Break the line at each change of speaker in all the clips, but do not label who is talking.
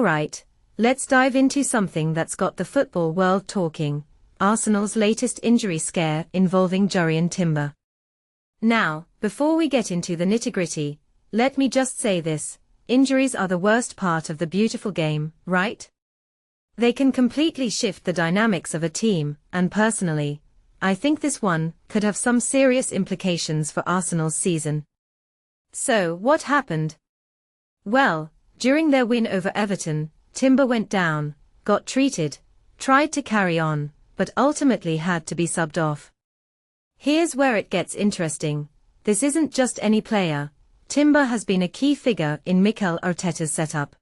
Alright, let's dive into something that's got the football world talking: Arsenal's latest injury scare involving Jurrien Timber. Now, before we get into the nitty-gritty, let me just say this: injuries are the worst part of the beautiful game, right? They can completely shift the dynamics of a team, and personally, I think this one could have some serious implications for Arsenal's season. So, what happened? Well, during their win over Everton, Timber went down, got treated, tried to carry on, but ultimately had to be subbed off. Here's where it gets interesting: this isn't just any player. Timber has been a key figure in Mikel Arteta's setup.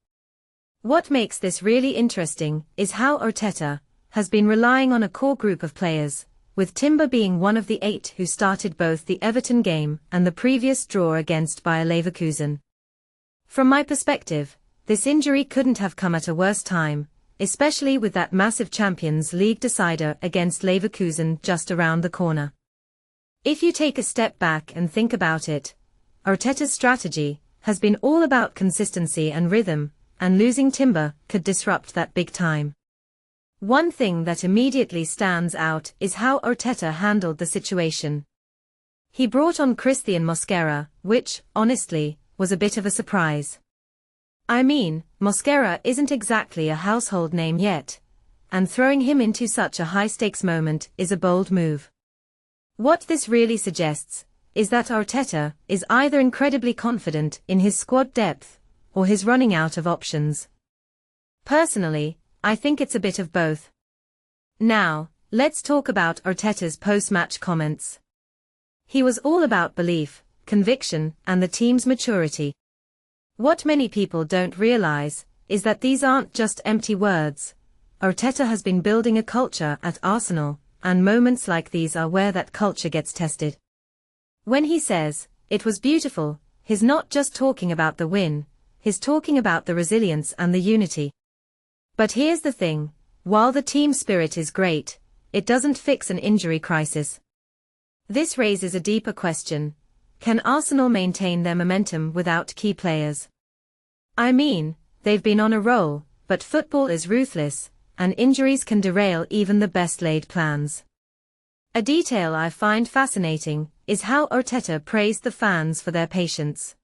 What makes this really interesting is how Arteta has been relying on a core group of players, with Timber being one of the 8 who started both the Everton game and the previous draw against Bayer Leverkusen. From my perspective, this injury couldn't have come at a worse time, especially with that massive Champions League decider against Leverkusen just around the corner. If you take a step back and think about it, Arteta's strategy has been all about consistency and rhythm, and losing Timber could disrupt that big time. One thing that immediately stands out is how Arteta handled the situation. He brought on Christian Mosquera, which, honestly, was a bit of a surprise. I mean, Mosquera isn't exactly a household name yet, and throwing him into such a high-stakes moment is a bold move. What this really suggests is that Arteta is either incredibly confident in his squad depth, or he's running out of options. Personally, I think it's a bit of both. Now, let's talk about Arteta's post-match comments. He was all about belief, conviction, and the team's maturity. What many people don't realize is that these aren't just empty words. Arteta has been building a culture at Arsenal, and moments like these are where that culture gets tested. When he says, "It was beautiful," he's not just talking about the win, he's talking about the resilience and the unity. But here's the thing: while the team spirit is great, it doesn't fix an injury crisis. This raises a deeper question: can Arsenal maintain their momentum without key players? I mean, they've been on a roll, but football is ruthless, and injuries can derail even the best-laid plans. A detail I find fascinating is how Arteta praised the fans for their patience.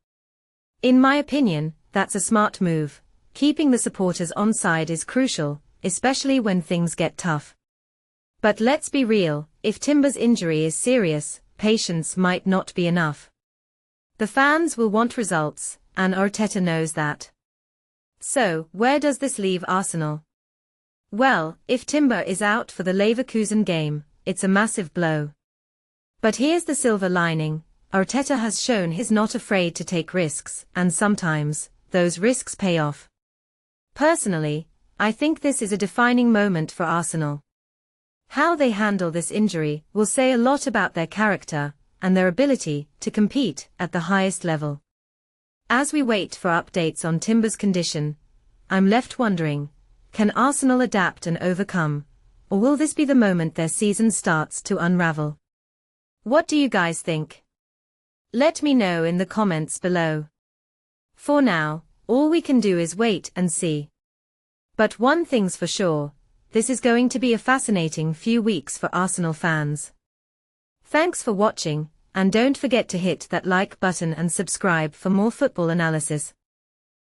In my opinion, that's a smart move. Keeping the supporters on side is crucial, especially when things get tough. But let's be real: if Timber's injury is serious, patience might not be enough. The fans will want results, and Arteta knows that. So, where does this leave Arsenal? Well, if Timber is out for the Leverkusen game, it's a massive blow. But here's the silver lining: Arteta has shown he's not afraid to take risks, and sometimes, those risks pay off. Personally, I think this is a defining moment for Arsenal. How they handle this injury will say a lot about their character and their ability to compete at the highest level. As we wait for updates on Timber's condition, I'm left wondering: can Arsenal adapt and overcome, or will this be the moment their season starts to unravel? What do you guys think? Let me know in the comments below. For now, all we can do is wait and see. But one thing's for sure: this is going to be a fascinating few weeks for Arsenal fans. Thanks for watching, and don't forget to hit that like button and subscribe for more football analysis.